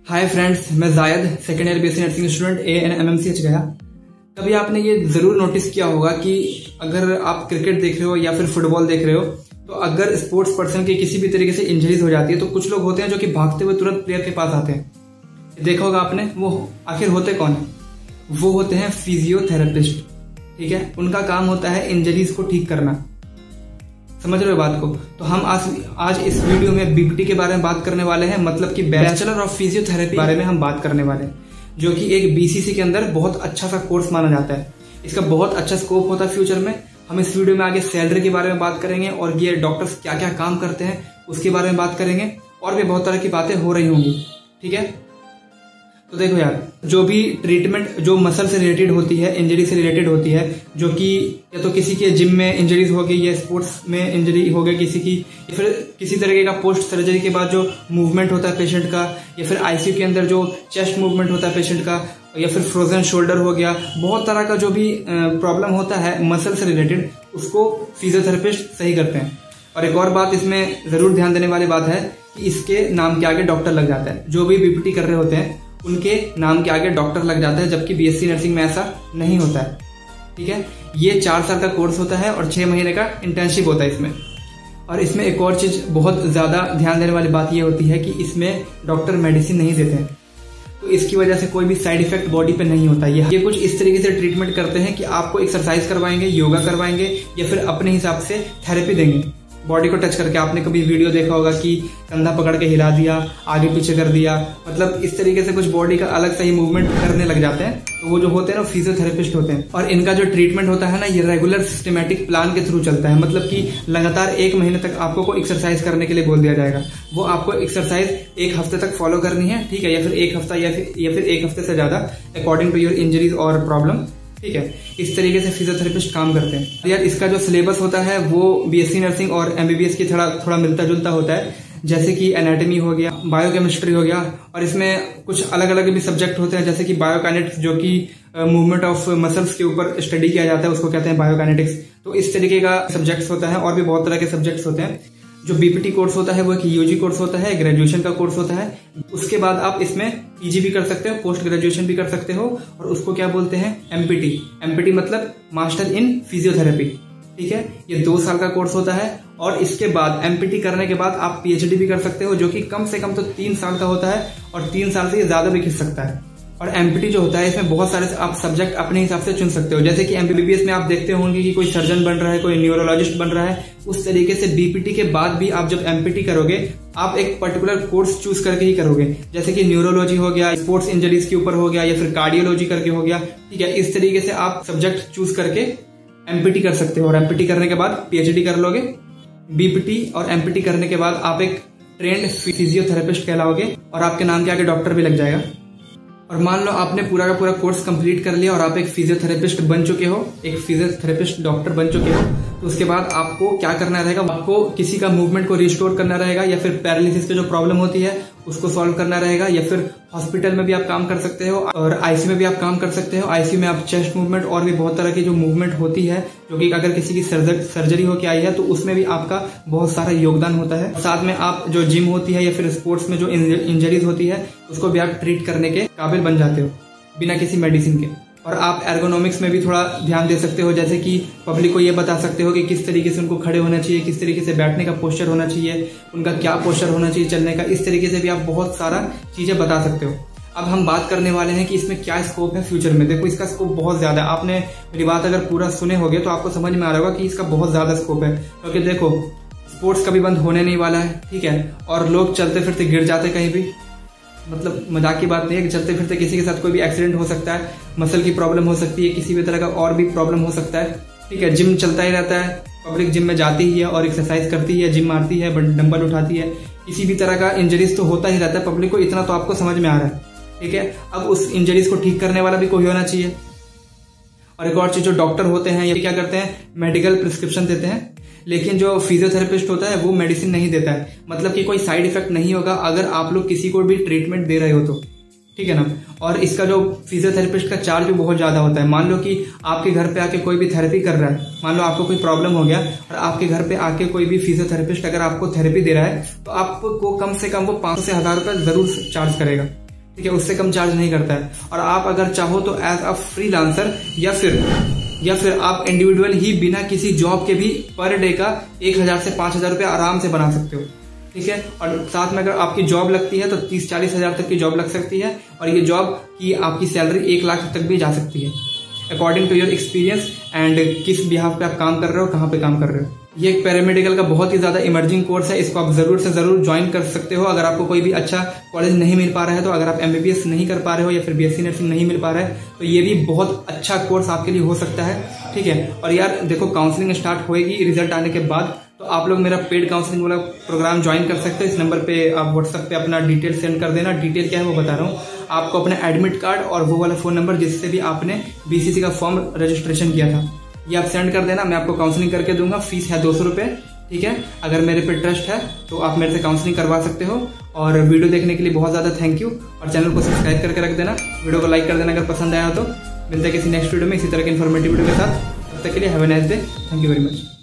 Hi friends, मैं जायद second year BSc nursing student ANMMCH गया। कभी आपने ये जरूर नोटिस किया होगा कि अगर आप क्रिकेट देख रहे हो या फिर फुटबॉल देख रहे हो तो अगर स्पोर्ट्स पर्सन की किसी भी तरीके से इंजरीज हो जाती है तो कुछ लोग होते हैं जो कि भागते हुए तुरंत प्लेयर के पास आते हैं। देखा होगा आपने, वो आखिर होते कौन है? वो होते हैं फिजियोथेरेपिस्ट। ठीक है, उनका काम होता है इंजरीज को ठीक करना। समझ रहे हो बात को? तो हम आज इस वीडियो में BPT के बारे में बात करने वाले हैं, मतलब कि बैचलर ऑफ फिजियोथेरेपी के बारे में हम बात करने वाले हैं, जो कि एक BCC के अंदर बहुत अच्छा सा कोर्स माना जाता है। इसका बहुत अच्छा स्कोप होता है फ्यूचर में। हम इस वीडियो में आगे सैलरी के बारे में बात करेंगे और ये डॉक्टर्स क्या क्या काम करते हैं उसके बारे में बात करेंगे, और भी बहुत तरह की बातें हो रही होंगी। ठीक है, तो देखो यार, जो भी ट्रीटमेंट जो मसल से रिलेटेड होती है, इंजरी से रिलेटेड होती है, जो कि या तो किसी के जिम में इंजरीज हो गई या स्पोर्ट्स में इंजरी हो गई किसी की, या फिर किसी तरीके का पोस्ट सर्जरी के बाद जो मूवमेंट होता है पेशेंट का, या फिर ICU के अंदर जो चेस्ट मूवमेंट होता है पेशेंट का, या फिर फ्रोजन शोल्डर हो गया, बहुत तरह का जो भी प्रॉब्लम होता है मसल से रिलेटेड, उसको फिजियोथेरेपिस्ट सही करते हैं। और एक और बात इसमें जरूर ध्यान देने वाली बात है कि इसके नाम के आगे डॉक्टर लग जाता है। जो भी BPT कर रहे होते हैं उनके नाम के आगे डॉक्टर लग जाता है, जबकि BSc नर्सिंग में ऐसा नहीं होता है। ठीक है, ये 4 साल का कोर्स होता है और 6 महीने का इंटर्नशिप होता है इसमें। और इसमें एक और चीज बहुत ज्यादा ध्यान देने वाली बात ये होती है कि इसमें डॉक्टर मेडिसिन नहीं देते हैं, तो इसकी वजह से कोई भी साइड इफेक्ट बॉडी पे नहीं होता। ये कुछ इस तरीके से ट्रीटमेंट करते हैं कि आपको एक्सरसाइज करवाएंगे, योगा करवाएंगे, या फिर अपने हिसाब से थेरेपी देंगे बॉडी को टच करके। आपने कभी वीडियो देखा होगा कि कंधा पकड़ के हिला दिया, आगे पीछे कर दिया, मतलब इस तरीके से कुछ बॉडी का अलग सही मूवमेंट करने लग जाते हैं। तो वो जो होते हैं ना, फिजियोथेरेपिस्ट होते हैं। और इनका जो ट्रीटमेंट होता है ना, ये रेगुलर सिस्टमेटिक प्लान के थ्रू चलता है। मतलब कि लगातार 1 महीने तक आपको कोई एक्सरसाइज करने के लिए बोल दिया जाएगा। वो आपको एक्सरसाइज 1 हफ्ते तक फॉलो करनी है, ठीक है, या फिर 1 हफ्ता या फिर 1 हफ्ते से ज्यादा, अकॉर्डिंग टू योर इंजरीज और प्रॉब्लम। ठीक है, इस तरीके से फिजियोथेरेपिस्ट काम करते हैं। यार, इसका जो सिलेबस होता है वो BSc नर्सिंग और MBBS की थोड़ा मिलता जुलता होता है। जैसे कि एनाटॉमी हो गया, बायोकेमिस्ट्री हो गया, और इसमें कुछ अलग अलग भी सब्जेक्ट होते हैं, जैसे कि बायोकाइनेटिक्स, जो कि मूवमेंट ऑफ मसल्स के ऊपर स्टडी किया जाता है, उसको कहते हैं बायोकाइनेटिक्स। तो इस तरीके का सब्जेक्ट्स होता है, और भी बहुत तरह के सब्जेक्ट्स होते हैं। जो BPT कोर्स होता है वो एक UG कोर्स होता है, ग्रेजुएशन का कोर्स होता है। उसके बाद आप इसमें PG भी कर सकते हो, पोस्ट ग्रेजुएशन भी कर सकते हो, और उसको क्या बोलते हैं? MPT मतलब मास्टर इन फिजियोथेरेपी। ठीक है, ये 2 साल का कोर्स होता है। और इसके बाद MPT करने के बाद आप PhD भी कर सकते हो, जो कि कम से कम तो 3 साल का होता है, और 3 साल से ज्यादा भी खिंच सकता है। और MPT जो होता है, इसमें बहुत सारे आप सब्जेक्ट अपने हिसाब से चुन सकते हो। जैसे कि MBBS में आप देखते होंगे कि कोई सर्जन बन रहा है, कोई न्यूरोलॉजिस्ट बन रहा है। उस तरीके से BPT के बाद भी आप जब MPT करोगे, आप एक पर्टिकुलर कोर्स चूज करके ही करोगे। जैसे कि न्यूरोलॉजी हो गया, स्पोर्ट्स इंजरीज के ऊपर हो गया, या फिर कार्डियोलॉजी करके हो गया। ठीक है, इस तरीके से आप सब्जेक्ट चूज करके MPT कर सकते हो, और MPT करने के बाद PhD कर लोगे। BPT और MPT करने के बाद आप एक ट्रेंड फिजियोथेरेपिस्ट कहलाओगे, और आपके नाम के आगे डॉक्टर भी लग जाएगा। और मान लो आपने पूरा का पूरा कोर्स कंप्लीट कर लिया और आप एक फिजियोथेरेपिस्ट बन चुके हो, एक फिजियोथेरेपिस्ट डॉक्टर बन चुके हो, तो उसके बाद आपको क्या करना रहेगा? आपको किसी का मूवमेंट को रिस्टोर करना रहेगा, या फिर पैरालिसिस पे जो प्रॉब्लम होती है उसको सॉल्व करना रहेगा, या फिर हॉस्पिटल में भी आप काम कर सकते हो, और ICU में भी आप काम कर सकते हो। ICU में आप चेस्ट मूवमेंट और भी बहुत तरह की जो मूवमेंट होती है, जो कि अगर किसी की सर्जरी होके आई है तो उसमें भी आपका बहुत सारा योगदान होता है। साथ में आप जो जिम होती है या फिर स्पोर्ट्स में जो इंजरीज होती है उसको भी आप ट्रीट करने के काबिल बन जाते हो बिना किसी मेडिसिन के। और आप एर्गोनॉमिक्स में भी थोड़ा ध्यान दे सकते हो, जैसे कि पब्लिक को ये बता सकते हो कि किस तरीके से उनको खड़े होना चाहिए, किस तरीके से बैठने का पोस्चर होना चाहिए, उनका क्या पोस्चर होना चाहिए चलने का। इस तरीके से भी आप बहुत सारा चीजें बता सकते हो। अब हम बात करने वाले हैं कि इसमें क्या स्कोप है फ्यूचर में। देखो, इसका स्कोप बहुत ज्यादा है। आपने मेरी बात अगर पूरा सुने होगे तो आपको समझ में आ रहा होगा कि इसका बहुत ज्यादा स्कोप है। क्योंकि देखो, स्पोर्ट्स कभी बंद होने नहीं वाला है, ठीक है, और लोग चलते फिरते गिर जाते कहीं भी, मतलब मजाक की बात नहीं है कि चलते फिरते किसी के साथ कोई भी एक्सीडेंट हो सकता है, मसल की प्रॉब्लम हो सकती है, किसी भी तरह का और भी प्रॉब्लम हो सकता है। ठीक है, जिम चलता ही रहता है, पब्लिक जिम में जाती ही है और एक्सरसाइज करती है, जिम मारती है, डंबल उठाती है, किसी भी तरह का इंजरीज तो होता ही रहता है पब्लिक को। इतना तो आपको समझ में आ रहा है। ठीक है, अब उस इंजरीज को ठीक करने वाला भी कोई होना चाहिए। और एक और चीज, जो डॉक्टर होते हैं ये क्या करते हैं? मेडिकल प्रिस्क्रिप्शन देते हैं, लेकिन जो फिजियोथेरेपिस्ट होता है वो मेडिसिन नहीं देता है। मतलब कि कोई साइड इफेक्ट नहीं होगा अगर आप लोग किसी को भी ट्रीटमेंट दे रहे हो तो, ठीक है ना। और इसका जो फिजियोथेरेपिस्ट का चार्ज भी बहुत ज्यादा होता है। मान लो कि आपके घर पे आके कोई भी थेरेपी कर रहा है, मान लो आपको कोई प्रॉब्लम हो गया और आपके घर पे आके कोई भी फिजियोथेरेपिस्ट अगर आपको थेरेपी दे रहा है तो आपको कम से कम वो 500 से 1000 रुपए जरूर चार्ज करेगा। ठीक है, उससे कम चार्ज नहीं करता है। और आप अगर चाहो तो एज अ फ्रीलांसर या फिर आप इंडिविजुअल ही बिना किसी जॉब के भी पर डे का 1000 से 5000 रुपये आराम से बना सकते हो। ठीक है, और साथ में अगर आपकी जॉब लगती है तो 30-40 हजार तक की जॉब लग सकती है, और ये जॉब की आपकी सैलरी 1 लाख तक भी जा सकती है, according to your experience and किस बिहाफ पे आप काम कर रहे हो, कहाँ पे काम कर रहे हो। ये एक पैरामेडिकल का बहुत ही ज्यादा इमर्जिंग कोर्स है, इसको आप जरूर से जरूर ज्वाइन कर सकते हो। अगर आपको कोई भी अच्छा कॉलेज नहीं मिल पा रहा है, तो अगर आप MBBS नहीं कर पा रहे हो या फिर BSc नर्सिंग नहीं मिल पा रहा है, तो ये भी बहुत अच्छा कोर्स आपके लिए हो सकता है। ठीक है, और यार देखो, काउंसलिंग स्टार्ट होएगी रिजल्ट आने के बाद, तो आप लोग मेरा पेड काउंसलिंग वाला प्रोग्राम ज्वाइन कर सकते हो। इस नंबर पे आप व्हाट्सएप पे अपना डिटेल सेंड कर देना। डिटेल क्या है वो बता रहा हूँ आपको, अपना एडमिट कार्ड और वो वाला फोन नंबर जिससे भी आपने BCC का फॉर्म रजिस्ट्रेशन किया था, ये आप सेंड कर देना। मैं आपको काउंसलिंग करके दूंगा, फीस है 200 रुपये। ठीक है, अगर मेरे पे ट्रस्ट है तो आप मेरे से काउंसलिंग करवा सकते हो। और वीडियो देखने के लिए बहुत ज्यादा थैंक यू, और चैनल को सब्सक्राइब करके रख देना, वीडियो को लाइक कर देना अगर पसंद आया तो। मिलते हैं किसी नेक्स्ट वीडियो में इसी तरह के इन्फॉर्मेटिव वीडियो के साथ। तब तक के लिए have a nice day, thank you very much.